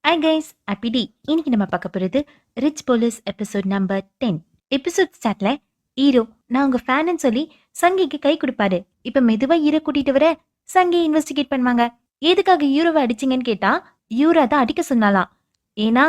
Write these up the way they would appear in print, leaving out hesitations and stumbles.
Hi guys அப்பிடி இன்னைக்கு நம்ம பார்க்க போறது rich police episode number 10. Episode ஸ்டார்ட்ல ஹீரோ நான் உங்க ஃபேன்னு சொல்லி சங்கிக்கு கை கொடுப்பாரு. இப்ப மெதுவா ஹீரோ கூட்டிட்டு வர சங்கி இன்வெஸ்டிகேட் பண்ணுவாங்க. எதுக்காக ஹீரோவை அடிச்சிங்கன்னு கேட்டா ஹீரோ தான் அடிக்க சொன்னாலாம். ஏன்னா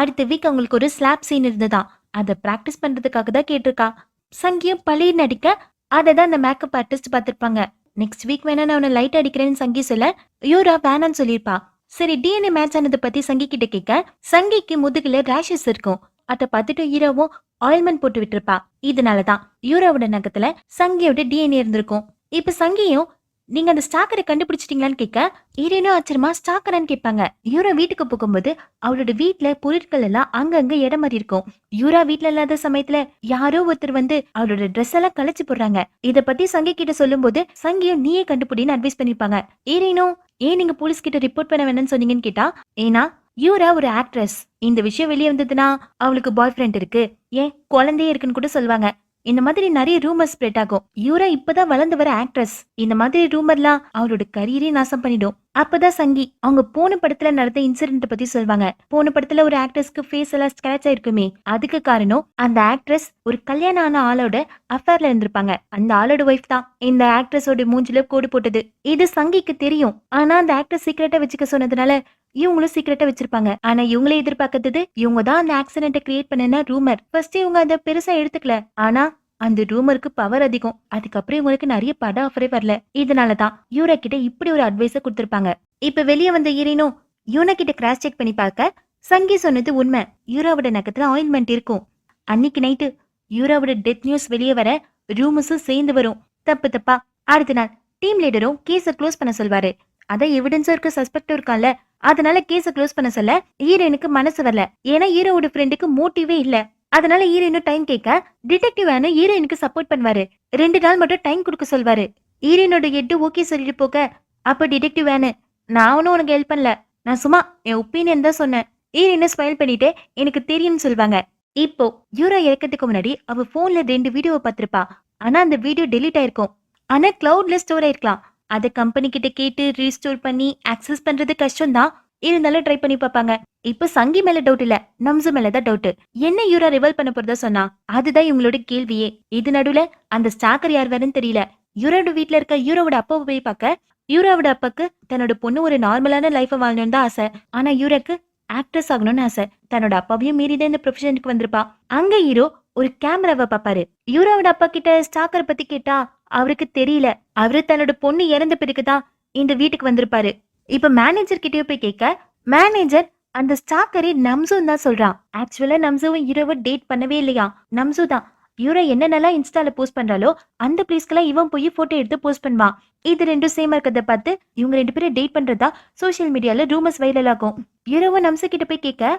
அடுத்த வீக் அவங்களுக்கு ஒரு ஸ்லாப் சீன் இருந்ததா, அதை பிராக்டிஸ் பண்றதுக்காக தான் கேட்டிருக்கா. சங்கியும் பழின்னு அடிக்க அதை தான் அந்த மேக்கப் ஆர்டிஸ்ட் பார்த்திருப்பாங்க. நெக்ஸ்ட் வீக் வேணா நான் அவனை லைட் அடிக்கிறேன்னு சங்கி சொல்ல ஹீரோ வேணான்னு சொல்லியிருப்பா. சரி டிஎன்ஏ மேட்ச் ஆனதை பத்தி சங்கி கிட்ட கேட்க சங்கிக்கு முதுகுல ரேஷஸ் இருக்கும். அதை பார்த்துட்டு ஹீரோவும் ஆயில்மெண்ட் போட்டு விட்டுருப்பா. இதனாலதான் ஹீரோவோட நகத்துல சங்கியோட டிஎன்ஏ இருந்திருக்கும். இப்ப சங்கியும் நீங்க அந்த ஸ்டாக்கரை கண்டுபிடிச்சிட்டீங்களான்னு கேட்க ஹீரோனும் ஆச்சரியமா ஸ்டாக்கரான்னு கேட்பாங்க. ஹீரோ வீட்டுக்கு போகும்போது அவளோட வீட்டுல பொருட்கள் எல்லாம் அங்கங்க இடம் மாறி இருக்கும். ஹீரோ வீட்டுல இல்லாத சமயத்துல யாரோ ஒருத்தர் வந்து அவளோட ட்ரெஸ் எல்லாம் கழிச்சு போடுறாங்க. இத பத்தி சங்கி கிட்ட சொல்லும் போது சங்கியும் நீயே கண்டுபிடின்னு அட்வைஸ் பண்ணிருப்பாங்க. ஹீரோனும் ஏன் நீங்க போலீஸ் கிட்ட ரிப்போர்ட் பண்ண வேணும்னு சொன்னீங்கன்னு கேட்டா ஏன்னா யூரா ஒரு ஆக்ட்ரஸ், இந்த விஷயம் வெளியே வந்ததுன்னா அவளுக்கு பாய் ஃப்ரெண்ட் இருக்கு, ஏன் குழந்தையே இருக்குன்னு கூட சொல்லுவாங்க. இந்த மாதிரி நிறைய ரூமர் ஸ்ப்ரெட் ஆகும். யூரா இப்பதான் வளர்ந்து வர ஆக்ட்ரஸ், இந்த மாதிரி ரூமர்லாம் அவளோட கரியரே நாசம் பண்ணிடும். அப்பதான் சங்கி அவங்க போன படத்துல நடந்த இன்சிடென்ட் பத்தி சொல்வாங்க. போன படத்துல ஒரு ஆக்ட்ரஸ்க்கு ஃபேஸ் எல்லாம் ஸ்கிராச் ஆயிருக்குமே, அதுக்கு காரணம் அந்த ஆக்ட்ரஸ் ஒரு கல்யாணம் ஆன ஆளோட அஃபேர்ல இருந்திருப்பாங்க. அந்த ஆளோட ஒய்ஃப் தான் இந்த ஆக்ட்ரஸோட மூஞ்சில கோடு போட்டது. இது சங்கிக்கு தெரியும். ஆனா அந்த ஆக்ட்ரஸ் சீக்கிரட்டா வச்சுக்க சொன்னதுனால இவங்களும் சீக்கிரட்டா வச்சிருப்பாங்க. ஆனா இவங்களே எதிர்பார்க்கறது இவங்க தான் அந்த ஆக்சிடென்ட் கிரியேட் பண்ணன ரூமர். ஃபர்ஸ்ட் இவங்க அதை பெருசா எடுத்துக்கல. ஆனா அந்த ரூமருக்கு பவர் அதிகம். அதுக்கப்புறம் இவங்களுக்கு நிறைய பட ஆஃபரே வரல. இதனாலதான் யூரா கிட்ட இப்படி ஒரு அட்வைஸ கொடுத்திருப்பாங்க. இப்ப வெளியே வந்த ஹீரோனும் யூனா கிட்ட கிராஸ் செக் பண்ணி பார்க்க சங்கி சொன்னது உண்மை. யூராவோட நகத்துல ஆயில்மெண்ட் இருக்கும். அன்னைக்கு நைட்டு யூராவோட டெத் நியூஸ் வெளியே வர ரூமர்ஸும் சேர்ந்து வரும். தப்பு தப்பா அடுத்த நாள் டீம் லீடரும் கேஸ க்ளோஸ் பண்ண சொல்வாரு. அத எவிடன்ஸா இருக்க சஸ்பெக்ட் இருக்கான்ல, அதனால கேஸ க்ளோஸ் பண்ண சொல்ல ஹீரோனுக்கு மனசு வரல. ஏன்னா ஹீரோவோட ஃப்ரெண்டுக்கு மோட்டிவே இல்ல. அதனால ஹீரோனும் டைம் கேட்க டிடெக்டிவ் ஆன ஹீரோயினுக்கு சப்போர்ட் பண்ணுவாரு. 2 நாள் மட்டும் டைம் கொடுக்க சொல்வாரு. ஹீரோனோட ஹெட் ஓகே சொல்லிட்டு போக அப்ப டிடெக்டிவ் ஆன நான் ஒன்னும் உனக்கு ஹெல்ப் பண்ணல, நான் சும்மா என் ஒப்பீனியன் தான் சொன்னேன். ஹீரோயினை ஸ்மைல் பண்ணிட்டு எனக்கு தெரியும்னு சொல்வாங்க. இப்போ ஹீரோ இறக்கிறதுக்கு முன்னாடி அவ போன்ல 2 வீடியோவை பார்த்திருப்பா. ஆனா அந்த வீடியோ டெலீட் ஆயிருக்கும். ஆனா கிளவுட்ல ஸ்டோர் ஆயிருக்கலாம். அதை கம்பெனி கிட்ட கேட்டு ரீஸ்டோர் பண்ணி ஆக்சஸ் பண்றது கஷ்டம் தான், இருந்தாலும் ட்ரை பண்ணி பார்ப்பாங்க. இப்ப சங்கி மேல டவுட் இல்ல, நம்சு மேலதான் டவுட். என்ன யூரா ரிவல் பண்ண போறதா சொன்னா அதுதான் இவங்களோட கேள்வியே. இது நடுவுல அந்த ஸ்டாக்கர் யார் வேறன்னு தெரியல. யூரோட வீட்டுல இருக்க யூரோவோட அப்பாவை போய் பார்க்க யூரோவோட அப்பாக்கு தன்னோட பொண்ணு ஒரு நார்மலான லைஃப வாழணும்னு தான் ஆசை. ஆனா யூரோக்கு ஆக்ட்ரஸ் ஆகணும்னு ஆசை. தன்னோட அப்பாவையும் மீறிதான் இந்த ப்ரொஃபஷனுக்கு வந்திருப்பா. அங்க ஹீரோ ஒரு கேமராவை பாப்பாரு. யூரோவோட அப்பா கிட்ட ஸ்டாக்கர் பத்தி கேட்டா அவருக்கு தெரியல. அவரு தன்னோட பொண்ணு இறந்த பிறகுதான் இந்த வீட்டுக்கு வந்திருப்பாரு. இப்ப மேனேஜர் கிட்டயே போய் கேட்க மேனேஜர் அந்த ஸ்டாக்கரே நம்சூன் தான் சொல்றான். ஆக்சுவலா நம்சூவும் ஹீரோவை டேட் பண்ணவே இல்லையா, நம்சூ தான் ஹீரோ என்னென்னலாம் இன்ஸ்டால போஸ்ட் பண்றாலோ அந்த பிளேஸ்க்கெல்லாம் இவன் போய் போட்டோ எடுத்து போஸ்ட் பண்ணுவான். இது ரெண்டும் சேமா இருக்கிறத பார்த்து இவங்க 2 பேரும் டேட் பண்றதா சோசியல் மீடியால ரூமர்ஸ் வைரல் ஆகும். ஹீரோவும் நம்சு கிட்ட போய் கேட்க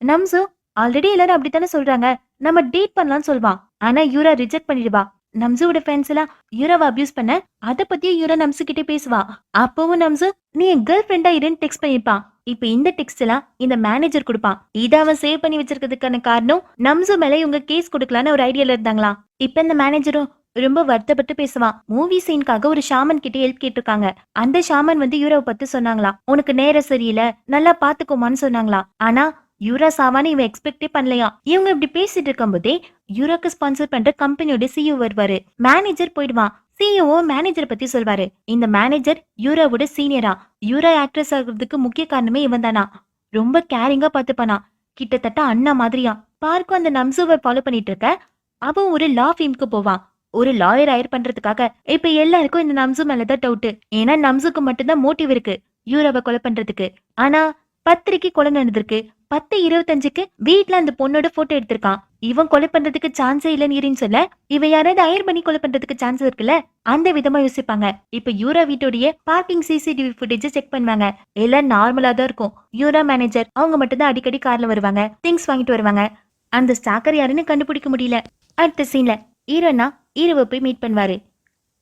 நம்சு ஆல்ரெடி எல்லாரும் அப்படித்தானே சொல்றாங்க, நம்ம டேட் பண்ணலாம்னு சொல்வான். ஆனா யூரா ரிஜெக்ட் பண்ணிடுவா. நம்சுவோட ஃப்ரெண்ட்ஸ் எல்லாம் யூராவை அபியூஸ் பண்ண அத பத்தியே யூரா நம்சு கிட்டே பேசுவா. அப்பவும் நம்சு நீ என் கேர்ள் ஃப்ரெண்டா இருன்னு டெக்ஸ்ட் பண்ணிருப்பான். இப்ப இந்த டெக்ஸ்ட் எல்லாம் இந்த மேனேஜர் கொடுப்பான். இத அவன் சேவ் பண்ணி வச்சிருக்கிறதுக்கான காரணம் நம்சு மேல இவங்க கேஸ் கொடுக்கலான்னு ஒரு ஐடியால இருந்தாங்களாம். இப்ப இந்த மேனேஜரும் ரொம்ப வருத்தப்பட்டு பேசுவான். மூவி சீனுக்காக ஒரு ஷாமன் கிட்ட ஹெல்ப் கேட்டிருக்காங்க. அந்த ஷாமன் வந்து யூராவை பத்தி சொன்னாங்களாம். உனக்கு நேரம் சரியில்லை, நல்லா பாத்துக்கோமான்னு சொன்னாங்களாம். ஆனா யூரா சாவான்னு இவன் எக்ஸ்பெக்டே பண்ணலையா. இவங்க இப்படி பேசிட்டு இருக்கும் போதே யூராக்கு ஸ்பான்சர் பண்ற கம்பெனியோட சிஇஓ வருவாரு. மேனேஜர் போயிடுவான். சிஇஓ மேனேஜர் பத்தி சொல்வாரு. இந்த மேனேஜர் யூராவோட சீனியரா. யூரா ஆக்ட்ரஸ் ஆகுறதுக்கு முக்கிய காரணமே இவன் தானா. ரொம்ப கேரிங்கா பாத்துப்பானா, கிட்டத்தட்ட அண்ணா மாதிரியா. பார்க்கும் அந்த நம்சுவை ஃபாலோ பண்ணிட்டு இருக்க அவன் ஒரு லா ஃபீம்க்கு போவான். ஒரு லாயர் ஹயர் பண்றதுக்காக. இப்ப எல்லாருக்கும் இந்த நம்சு மேலதான் டவுட். ஏன்னா நம்சுக்கு மட்டும்தான் மோட்டிவ் இருக்கு யூராவை கொலை பண்றதுக்கு. ஆனா 10:30 கொலை நடந்திருக்கு. 10:25 வீட்டுல அந்த பொண்ணோட போட்டோ எடுத்திருக்கான். இவன் கொலை பண்றதுக்கு சான்ஸே இல்லைன்னு சொல்ல இவன் யாராவது ஹயர் பண்ணி கொலை பண்றதுக்கு சான்ஸ் இருக்குல்ல, அந்த விதமா யோசிப்பாங்க. இப்ப யூரா வீட்டோடைய பார்க்கிங் சிசிடிவி ஃபுட்டேஜ் செக் பண்ணுவாங்க. எல்லாம் நார்மலா தான் இருக்கும். யூரா மேனேஜர் அவங்க மட்டும் தான் அடிக்கடி கார்ல வருவாங்க, திங்ஸ் வாங்கிட்டு வருவாங்க. அந்த ஸ்டாக்கர் யாருன்னு கண்டுபிடிக்க முடியல. அடுத்த சீன்ல ஹீரோனா ஹீரோவை போய் மீட் பண்ணுவாரு.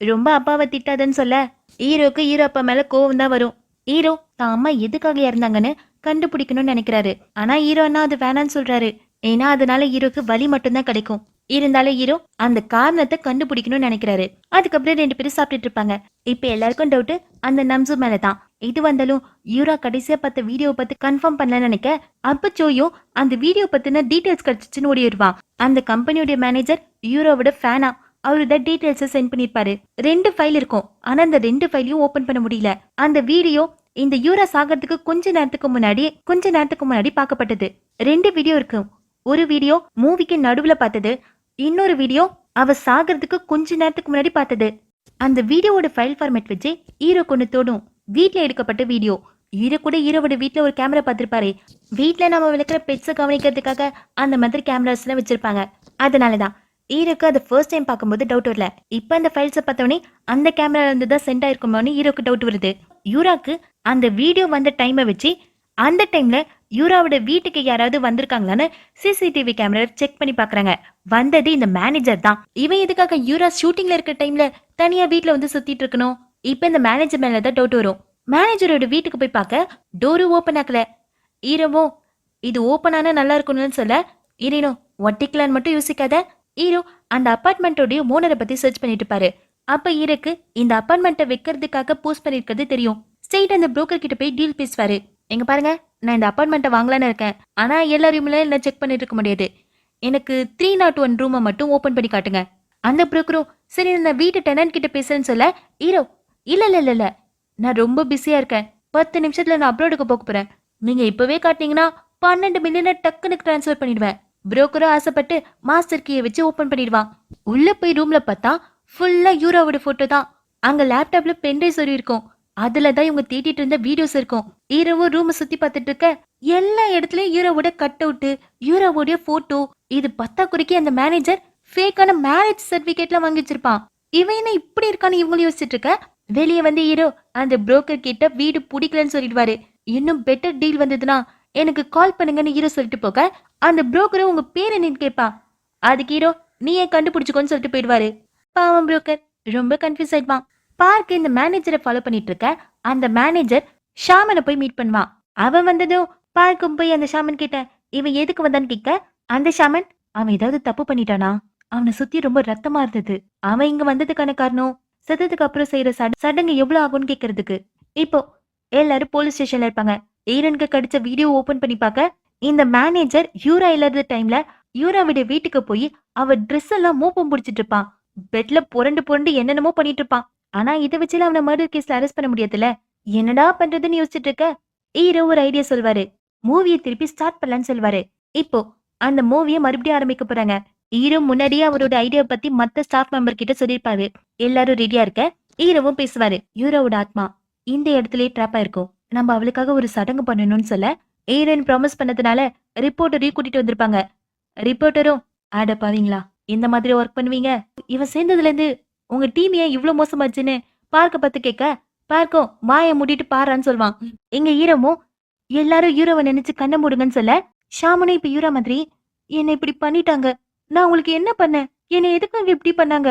ரொம்ப அப்பாவை திட்டாதன்னு சொல்ல ஹீரோக்கு ஹீரோ அப்பா மேல கோவம் தான் வரும். ஹீரோ தான் அம்மா எதுக்காக இறந்தாங்கன்னு கண்டுபிடிக்கணும்னு நினைக்கிறாரு. ஆனா ஹீரோ அண்ணா அது வேணான்னு சொல்றாரு. ஏன்னா அதனால ஹீரோக்கு வலி மட்டும்தான் கிடைக்கும். இருந்தாலும் ஹீரோ அந்த காரணத்தை கண்டுபிடிக்கணும்னு நினைக்கிறாரு. அதுக்கப்புறம் 2 பேரும் சாப்பிட்டுட்டு இருப்பாங்க. இப்ப எல்லாருக்கும் டவுட் அந்த நம்சு மேலதான். இது வந்தாலும் யூரா கடைசியா பார்த்த வீடியோ பத்தி கன்ஃபார்ம் பண்ணல நினைக்க, அப்ப ஜோயோ அந்த வீடியோ பத்தின டீடைல்ஸ் கிடைச்சிச்சுன்னு ஓடி வருவான். அந்த கம்பெனியோட மேனேஜர் யூரோவோட ஃபேனா, அவரு தான் டீடைல்ஸ் சென்ட் பண்ணிருப்பாரு. 2 ஃபைல் இருக்கும். ஆனா அந்த 2 ஃபைலையும் ஓபன் பண்ண முடியல. அந்த வீடியோ இந்த யூரா சாகிறதுக்கு கொஞ்ச நேரத்துக்கு முன்னாடி பார்க்கப்பட்டது. 2 வீடியோ இருக்கு. ஒரு வீடியோ மூவிக்கு நடுவுல பார்த்தது, இன்னொரு வீடியோ அவ சாகிறதுக்கு கொஞ்ச நேரத்துக்கு முன்னாடி பார்த்தது. அந்த வீடியோவோட ஃபைல் ஃபார்மேட் வச்சு ஹீரோ கொண்டு தோடும். வீட்ல எடுக்கப்பட்ட வீடியோ. ஹீரோ கூட ஹீரோவோட வீட்ல ஒரு கேமரா பார்த்திருப்பாரு. வீட்ல நம்ம வளர்க்குற பெட்ஸை கவனிக்கிறதுக்காக அந்த மாதிரி கேமராஸ் எல்லாம் வச்சிருப்பாங்க. அதனாலதான் ஹீரோக்கு அது ஃபர்ஸ்ட் டைம் பார்க்கும்போது டவுட் வரல. இப்ப அந்த ஃபைல்ஸை பார்த்தோன்னே அந்த கேமரா இருந்து தான் சென்ட் ஆயிருக்குமோன்னு ஹீரோக்கு டவுட் வருது. யூராக்கு அந்த வீடியோ வந்த டைமை வச்சு அந்த டைம்ல யூராவோட வீட்டுக்கு யாராவது வந்திருக்காங்களான்னு சிசிடிவி கேமரா செக் பண்ணி பாக்குறாங்க. வந்தது இந்த மேனேஜர் தான். இவன் எதுக்காக யூரா ஷூட்டிங்ல இருக்க டைம்ல தனியா வீட்டுல வந்து சுத்திட்டு இருக்கணும்? இப்ப இந்த மேனேஜர் மேலதான் டவுட் வரும். மேனேஜரோட வீட்டுக்கு போய் பார்க்க டோரு ஓபன் ஆக்கல. ஹீரோவோ இது ஓபன் ஆனா நல்லா இருக்கணும்னு சொல்ல, ஹீரோனோ ஒட்டிக்கலான்னு மட்டும் யோசிக்காத. ஹீரோ அந்த அபார்ட்மெண்டோடைய ஓனரை பத்தி சர்ச் பண்ணிட்டு இருப்பாரு. அப்ப ஹீரோக்கு இந்த அபார்ட்மெண்ட்டை வைக்கிறதுக்காக போஸ்ட் பண்ணிருக்கிறது தெரியும். ஸ்ட்ரெயிட் அந்த புரோக்கர் கிட்ட போய் டீல் பேசுவாரு. எங்க பாருங்க, நான் இந்த அபார்ட்மெண்ட்டை வாங்கலான்னு இருக்கேன். ஆனா எல்லா ரூம்ல என்ன செக் பண்ணிட்டு இருக்க முடியாது. எனக்கு 301 ரூமை மட்டும் ஓபன் பண்ணி காட்டுங்க. அந்த புரோக்கரும் சரி நான் வீட்டு டெனன்ட் கிட்ட பேசுறேன்னு சொல்ல, ஹீரோ இல்ல நான் ரொம்ப பிஸியா இருக்கேன். 10 நிமிஷத்துல நான் அப்ரோடுக்கு போக போறேன். நீங்க இப்பவே காட்டினீங்கன்னா 12 மில்லியனை டக்குன்னு டிரான்ஸ்ஃபர் பண்ணிடுவேன். புரோக்கரும் ஆசைப்பட்டு மாஸ்டர் கீயை வச்சு ஓபன் பண்ணிடுவான். உள்ள போய் ரூம்ல பார்த்தா ஃபுல்லா யூரோவோட போட்டோ தான். அங்க லேப்டாப்ல பென்ட்ரைவ் சொல்லி இருக்கும். அதுலதான் இவங்க தேடிட்டு இருந்த வீடியோஸ் இருக்கும். ஹீரோவும் ரூம் சுத்தி பார்த்துட்டு இருக்க எல்லா இடத்துலயும் ஹீரோவோட கட் அவுட், ஹீரோவோட போட்டோ. இது பத்தா குறிக்கி அந்த மேனேஜர் ஃபேக்கான மேரேஜ் சர்டிபிகேட்லாம் வாங்கி வச்சிருப்பான். இவன் என்ன இப்படி இருக்கான்னு இவங்களும் யோசிச்சுட்டு இருக்க. வெளியே வந்து ஹீரோ அந்த புரோக்கர் கிட்ட வீடு பிடிக்கலன்னு சொல்லிடுவாரு. இன்னும் பெட்டர் டீல் வந்ததுன்னா எனக்கு கால் பண்ணுங்கன்னு ஹீரோ சொல்லிட்டு போக, அந்த புரோக்கரும் உங்க பேர் என்னன்னு கேட்பா. அதுக்கு ஹீரோ நீயே கண்டுபிடிச்சுக்கோன்னு சொல்லிட்டு போயிடுவாரு. பாவம் புரோக்கர் ரொம்ப கன்ஃபியூஸ் ஆயிடுவான். பார்க்க இந்த மேனேஜரை ஃபாலோ பண்ணிட்டு இருக்க அந்த மேனேஜர் ஷாமனை போய் மீட் பண்ணுவான். அவன் வந்ததும் பார்க்கும் போய் அந்த ஷாமன் கிட்ட இவன் எதுக்கு வந்தான்னு கேட்க, அந்த ஷாமன் அவன் ஏதாவது தப்பு பண்ணிட்டானா, அவனை சுத்தி ரொம்ப ரத்தமா இருந்தது, அவன் இங்க வந்ததுக்கான காரணம் செத்ததுக்கு அப்புறம் செய்யற சடங்கு எவ்வளவு ஆகும்னு கேட்கறதுக்கு. இப்போ எல்லாரும் போலீஸ் ஸ்டேஷன்ல இருப்பாங்க. ஈரனுக்கு கடிச்ச வீடியோ ஓபன் பண்ணி பார்க்க இந்த மேனேஜர் யூரா இல்லாத டைம்ல யூராவுடைய வீட்டுக்கு போய் அவ ட்ரெஸ் எல்லாம் மோப்பம் பிடிச்சிட்டு இருப்பான். பெட்ல புரண்டு என்னென்னமோ பண்ணிட்டு இருப்பான். ஆனா இதை வச்சுல அவனை மர்டர் கேஸ்ல அரெஸ்ட் பண்ண முடியாதுல்ல. என்னடா பண்றதுன்னு யோசிச்சுட்டு இருக்க ஹீரோ ஒரு ஐடியா சொல்வாரு. மூவியை திருப்பி ஸ்டார்ட் பண்ணலான்னு சொல்வாரு. இப்போ அந்த மூவியை மறுபடியும் ஆரம்பிக்க போறாங்க. ஹீரோ முன்னாடியே அவரோட ஐடியா பத்தி மத்த ஸ்டாஃப் மெம்பர் கிட்ட சொல்லிருப்பாரு. எல்லாரும் ரெடியா இருக்க ஹீரோவும் பேசுவாரு. ஹீரோவோட ஆத்மா இந்த இடத்துலயே ட்ராப் ஆயிருக்கும். நம்ம அவளுக்காக ஒரு சடங்கு பண்ணணும்னு சொல்ல, ஹீரோயின் ப்ராமிஸ் பண்ணதுனால ரிப்போர்ட்டரையும் கூட்டிட்டு வந்திருப்பாங்க. ரிப்போர்ட்டரும் ஆட பாவீங்களா இந்த மாதிரி ஒர்க் பண்ணுவீங்க, இவன் சேர்ந்ததுல இருந்து உங்க டீம் ஏன் இவ்வளவு மோசமாச்சுன்னு பார்க்க பார்த்து கேட்க, பார்க்கும் வாயை மூடிட்டு பாறான்னு சொல்லுவான். எங்க ஹீரோவும் எல்லாரும் ஹீரோவை நினைச்சு கண்ணை மூடுங்கன்னு சொல்ல, ஷாமனும் இப்ப ஹீரோ மாதிரி என்னை இப்படி பண்ணிட்டாங்க, நான் உங்களுக்கு என்ன பண்ணேன், என்னை எதுக்காக இப்படி பண்ணாங்க,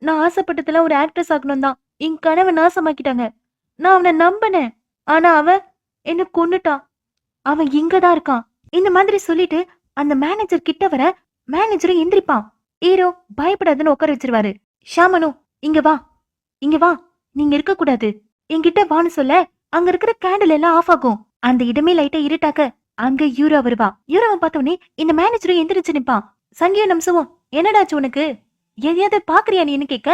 நான் ஆசைப்பட்டதெல்லாம் ஒரு ஆக்ட்ரஸ் ஆகணும் தான், என் கனவை நாசமாக்கிட்டாங்க, நான் அவனை நம்பினேன், ஆனா அவன் என்ன கொன்னுட்டான், அவன் இங்கதான் இருக்கான். இந்த மாதிரி சொல்லிட்டு அந்த மேனேஜர் கிட்ட வர மேனேஜரும் எந்திரிப்பான். ஹீரோ பயப்படாதுன்னு உட்கார வச்சிருவாரு. ஷாமனும் இங்க வா இங்க வா, நீங்க இருக்க கூடாது, என்கிட்ட வான்னு சொல்ல அங்க இருக்கிற கேண்டில் எல்லாம் ஆஃப் ஆகும். அந்த இடமே லைட்டா இருட்டாக்க அங்க யூரா வருவா. யூராவை பார்த்தோன்னே இந்த மேனேஜரும் எந்திரிச்சு நிப்பான். சங்கியும் நம்சவும் என்னடாச்சு உனக்கு, எதையாவது பாக்குறியா நீன்னு கேட்க,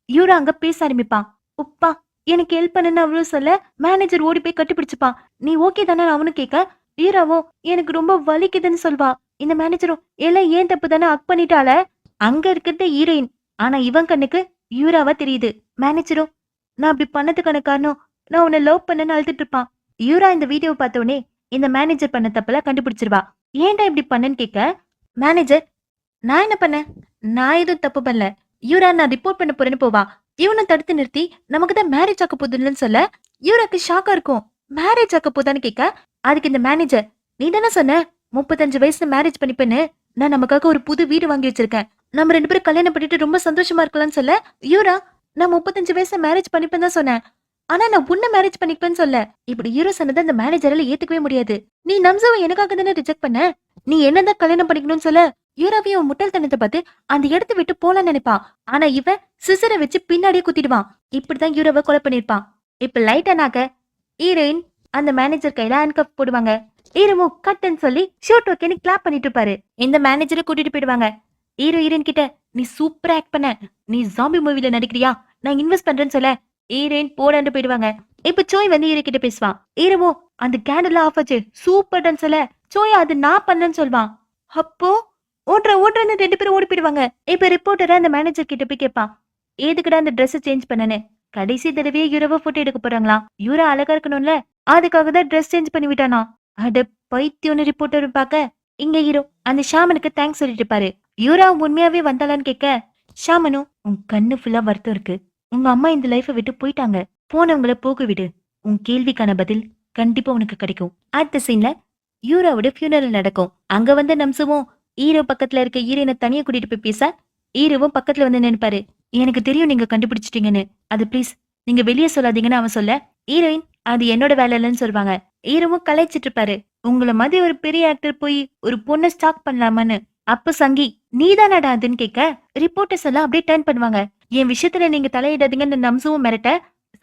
யூரா அங்க பேச ஆரம்பிப்பான். உப்பா எனக்கு ஹெல்ப் பண்ணுன்னு அவளும் சொல்ல மேனேஜர் ஓடி போய் கட்டிப்பிடிச்சுப்பான். நீ ஓகே தானே அவனு கேட்க, யூராவோ எனக்கு ரொம்ப வலிக்குதுன்னு சொல்வா. இந்த மேனேஜரும் எல்லாம் ஏன் தப்பு தானே அக் பண்ணிட்டால. அங்க இருக்கிறது ஹீரோயின், ஆனா இவன் கண்ணுக்கு யூராவா தெரியுது. மேனேஜரும் நான் அப்படி பண்ணதுக்கான காரணம் நான் உன்னை லவ் பண்ணன்னு அழுதுட்டு இருப்பான். யூரா இந்த வீடியோ பார்த்தோன்னே இந்த மேனேஜர் பண்ண தப்பெல்லாம் கண்டுபிடிச்சிருவா. ஏன்டா இப்படி பண்ணன்னு கேட்க, மேனேஜர் நான் என்ன பண்ணேன், நான் எதுவும் தப்பு பண்ணல, யூரா நான் ரிப்போர்ட் பண்ண போறேன்னு போவா. இவனை தடுத்து நிறுத்தி நமக்கு தான் மேரேஜ் ஆக்க போதுன்னு சொல்ல யூராக்கு ஷாக்கா இருக்கும். மேரேஜ் ஆக்க போதான்னு கேட்க, அதுக்கு இந்த மேனேஜர் நீ தானே சொன்ன 35 வயசுல மேரேஜ் பண்ணிப்பேன்னு, நான் நமக்காக ஒரு புது வீடு வாங்கி வச்சிருக்கேன், நம்ம 2 பேரும் கல்யாணம் பண்ணிட்டு ரொம்ப சந்தோஷமா இருக்கலாம்னு சொல்ல யூரா நான் 35 வயசுல மேரேஜ் பண்ணிப்பேன்னு தான் சொன்னேன், ஆனா நான் உன்ன மேரேஜ் பண்ணிப்பேன்னு சொல்ல. இப்படி ஹீரோ சொன்னதை அந்த மேனேஜரால ஏத்துக்கவே முடியாது. நீ நம்சாவை எனக்காக தானே ரிஜெக்ட் பண்ண, நீ என்னதான் கல்யாணம் பண்ணிக்கணும்னு சொல்ல யூராவையும் முட்டாள்தனத்தை பார்த்து அந்த இடத்த விட்டு போலான்னு நினைப்பான். ஆனா இவன் சிசரை வச்சு பின்னாடியே குத்திடுவான். இப்படிதான் யூராவை கொலை பண்ணிருப்பான். இப்ப லைட்டானாக்க ஹீரோயின் அந்த மேனேஜர் கையில ஹேண்ட்கப் போடுவாங்க. ஹீரோவும் கட்டுன்னு சொல்லி ஷூட் ஓகேன்னு கிளாப் பண்ணிட்டு இருப்பாரு. இந்த மேனேஜரை கூட்டிட்டு போயிடுவாங்க. ஹீரோயின் கிட்ட நீ சூப்பரா ஆக்ட் பண்ண, நீ ஜாம்பி மூவில நடிக்கிறியா, நான் இன்வெஸ்ட் பண்றேன்னு சொல்ல ஹீரோயின் போடாண்டு போயிடுவாங்க. இப்ப சோய் வந்து ஹீரோ கிட்ட பேசுவான். ஹீரோவும் அந்த கேண்டில் ஆஃப் ஆச்சு சூப்பர்ன்னு சொல்ல சோய் அது நான் பண்ணேன்னு சொல்வான். அப்போ ஓட்டுறன்னு 2 பேரும் ஓடி போயிடுவாங்க. இப்ப ரிப்போர்ட்டரை அந்த மேனேஜர் கிட்ட போய் கேட்பான், எதுக்குடா அந்த ட்ரெஸ் சேஞ்ச் பண்ணனு? கடைசி தடவையே யூரோவை போட்டோ எடுக்க போறாங்களாம். யூரோ அழகா இருக்கணும்ல, அதுக்காக தான் ட்ரெஸ் சேஞ்ச் பண்ணி விட்டானா. அட பைத்தியம்னு ரிப்போர்ட்டர் பார்க்க இங்க ஹீரோ அந்த ஷாமனுக்கு தேங்க்ஸ் சொல்லிட்டு இருப்பாரு. யூரா உண்மையாவே வந்தாளான்னு கேட்க ஷாமனும் உன் கண்ணு ஃபுல்லா வருத்தம் இருக்கு. உங்க அம்மா இந்த லைஃபை விட்டு போயிட்டாங்க. போனவங்கள போக விடு. உன் கேள்விக்கான பதில் கண்டிப்பா உனக்கு கிடைக்கும். அடுத்த சீன்ல யூராவோட ஃபியூனரல் நடக்கும். அங்க வந்து நம்சுவும் ஹீரோ பக்கத்துல இருக்க ஹீரோயினை தனியா கூட்டிட்டு போய் பேச ஹீரோவும் பக்கத்துல வந்து நினைப்பாரு. எனக்கு தெரியும் நீங்க கண்டுபிடிச்சிட்டீங்கன்னு, அது ப்ளீஸ் நீங்க வெளியே சொல்லாதீங்கன்னு அவன் சொல்ல ஹீரோயின் அது என்னோட வேலை இல்லைன்னு சொல்லுவாங்க. ஹீரோவும் கலைச்சிட்டு இருப்பாரு. உங்களை மாதிரி ஒரு பெரிய ஆக்டர் போய் ஒரு பொண்ணை ஸ்டாக் பண்ணலாமான்னு. அப்ப சங்கி நீதானடா அதுன்னு கேட்க ரிப்போர்ட்டர்ஸ் எல்லாம் அப்படியே டர்ன் பண்ணுவாங்க. என் விஷயத்துல நீங்க தலையிடாதீங்கன்னு நம்சுவும் மிரட்ட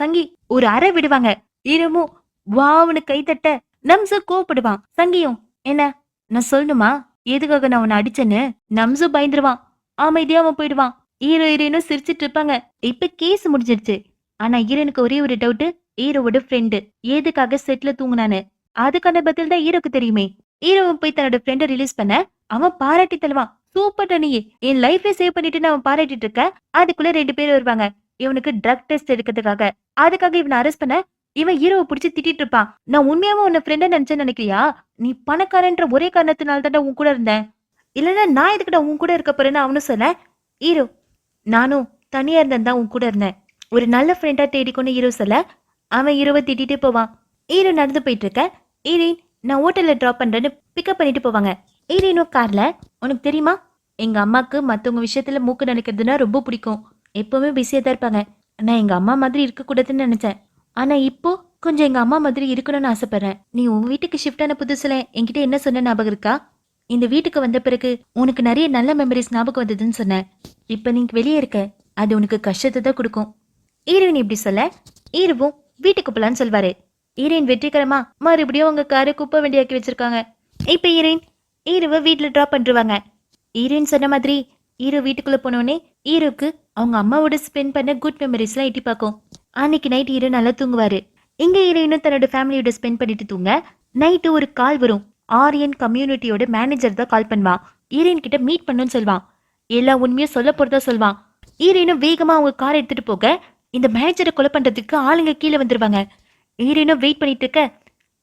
சங்கி ஒரு அறை விடுவாங்க. ஹீரோவும் வாவுன்னு கை தட்ட நம்சு கோவப்படுவான். சங்கியும் என்ன நான் சொல்லணுமா எதுக்காக நான் உன்னை அடிச்சேன்னு? நம்சு பயந்துருவான். அமைதியா அவன் போயிடுவான். ஹீரோயினும் சிரிச்சிட்டு இருப்பாங்க. இப்ப கேஸ் முடிஞ்சிருச்சு. ஆனா ஹீரோனுக்கு ஒரே ஒரு டவுட், ஹீரோவோட ஃப்ரெண்டு எதுக்காக செட்ல தூங்குனான்னு. அதுக்கான பதில் தான் ஹீரோக்கு தெரியுமே. ஹீரோவும் போய் தன்னோட ஃப்ரெண்டை ரிலீஸ் பண்ண அவன் பாராட்டி தருவான். சூப்பர் நீ என் லைஃபே சேவ் பண்ணிட்டு அவன் பாராட்டிட்டு இருக்க. அதுக்குள்ள 2 பேர் வருவாங்க இவனுக்கு ட்ரக் டெஸ்ட் எடுக்கிறதுக்காக. அதுக்காக இவனை அரெஸ்ட் பண்ண இவன் ஹீரோவை பிடிச்சி திட்டிட்டு இருப்பான். நான் உண்மையாவும் உன்னை ஃப்ரெண்டா நினைச்சேன்னு நினைக்கிறியா? நீ பணக்காரன்ற ஒரே காரணத்தினால தாண்டா உன் கூட இருந்தேன். இல்லன்னா நான் எதுக்கிட்ட உன் கூட இருக்க போறேன்னு அவனு சொல்ல ஹீரோ நானும் தனியா இருந்தேன் உன் கூட இருந்தேன். ஒரு நல்ல ஃப்ரெண்டா தேடிக்கொண்டு ஹீரோ சொல்ல அவன் ஹீரோவை திட்டிட்டே போவான். ஹீரோ நடந்து போயிட்டு இருக்க ஹீரோயின் நான் ஹோட்டல்ல டிராப் பண்றேன்னு பிக்கப் பண்ணிட்டு போவாங்க. ஹீரோயினும் கார்ல உனக்கு தெரியுமா எங்க அம்மாக்கு மத்தவங்க விஷயத்துல மூக்கு நினைக்கிறதுனா ரொம்ப பிடிக்கும். எப்பவுமே பிஸியா தான் இருப்பாங்க. நான் எங்க அம்மா மாதிரி இருக்க கூடாதுன்னு நினைச்சேன். ஆனா இப்போ கொஞ்சம் எங்க அம்மா மாதிரி இருக்கணும்னு ஆசைப்படுறேன். நீ உன் வீட்டுக்கு ஷிஃப்ட் ஆன புதுசுல என்கிட்ட என்ன சொன்ன ஞாபகம் இருக்கா? இந்த வீட்டுக்கு வந்த பிறகு உனக்கு நிறைய நல்ல மெமரிஸ் ஞாபகம் வந்ததுன்னு சொன்னேன். இப்ப நீங்க வெளியே இருக்க அது உனக்கு கஷ்டத்தை தான் கொடுக்கும். ஹீரோயின் இப்படி சொல்ல ஹீரோவும் வீட்டுக்கு போலான்னு சொல்வாரு. ஹீரோயின் வெற்றிகரமா மறுபடியும் உங்க காரை குப்பை வண்டியாக்கி வச்சிருக்காங்க. இப்ப ஹீரோவை வீட்டுல டிராப் பண்ணிருவாங்க. ஹீரோயின் சொன்ன மாதிரி ஹீரோ வீட்டுக்குள்ள போனோடனே ஹீரோக்கு அவங்க அம்மாவோட ஸ்பெண்ட் பண்ண குட் மெமரிஸ் எல்லாம் எட்டி பார்க்கும். அன்னைக்கு நைட் ஹீரோ நல்லா தூங்குவாரு. இங்க ஹீரோயினும் தன்னோட ஃபேமிலியோட ஸ்பெண்ட் பண்ணிட்டு தூங்க நைட்டு ஒரு கால் வரும். ஆரியன் கம்யூனிட்டியோட மேனேஜர் தான் கால் பண்ணுவான். ஹீரோயின் கிட்ட மீட் பண்ணுன்னு சொல்வான். எல்லா உண்மையும் சொல்ல போறதா சொல்வான். ஹீரோயினும் வேகமா அவங்க கார் எடுத்துட்டு போக இந்த மேனேஜரை கொலை பண்றதுக்கு ஆளுங்க கீழே வந்துருவாங்க. ஹீரோயினும் வெயிட் பண்ணிட்டு இருக்க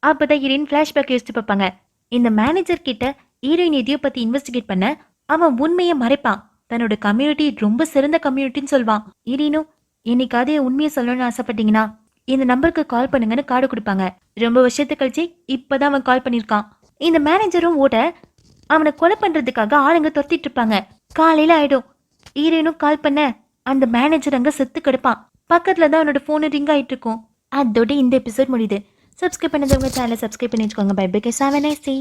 அப்பதான் ஹீரோயின் பிளாஷ்பேக் யோசிச்சு பார்ப்பாங்க. இந்த மேனேஜர் கிட்ட ஹீரோயின் எதையோ பத்தி இன்வெஸ்டிகேட் பண்ண அவன் உண்மையை மறைப்பான். தன்னோட கம்யூனிட்டி ரொம்ப சிறந்த கம்யூனிட்டின்னு சொல்வான். ஹீரோயினும் என்னைக்காவது உண்மையை சொல்லணும்னு ஆசைப்பட்டீங்கன்னா இந்த நம்பருக்கு கால் பண்ணுங்கன்னு கார்டு கொடுப்பாங்க. ரொம்ப வருஷத்துக்கு கழிச்சு இப்பதான் அவன் கால் பண்ணிருக்கான். இந்த மேனேஜரும் ஓட அவனை கொலை பண்றதுக்காக ஆளுங்க துரத்திட்டு இருப்பாங்க. காலையில ஆயிடும். ஹீரோயினும் கால் பண்ண அந்த மேனேஜர் அங்க செத்து கிடப்பான். பக்கத்துல தான் அவனோட போன் ரிங் ஆயிட்டு இருக்கும். அதோட இந்த எபிசோட் முடியுது. சப்ஸ்கிரைப் பண்ணதவங்க சேனலை சப்ஸ்கிரைப் பண்ணி வச்சுக்கோங்க. Bye bye. Have a nice day.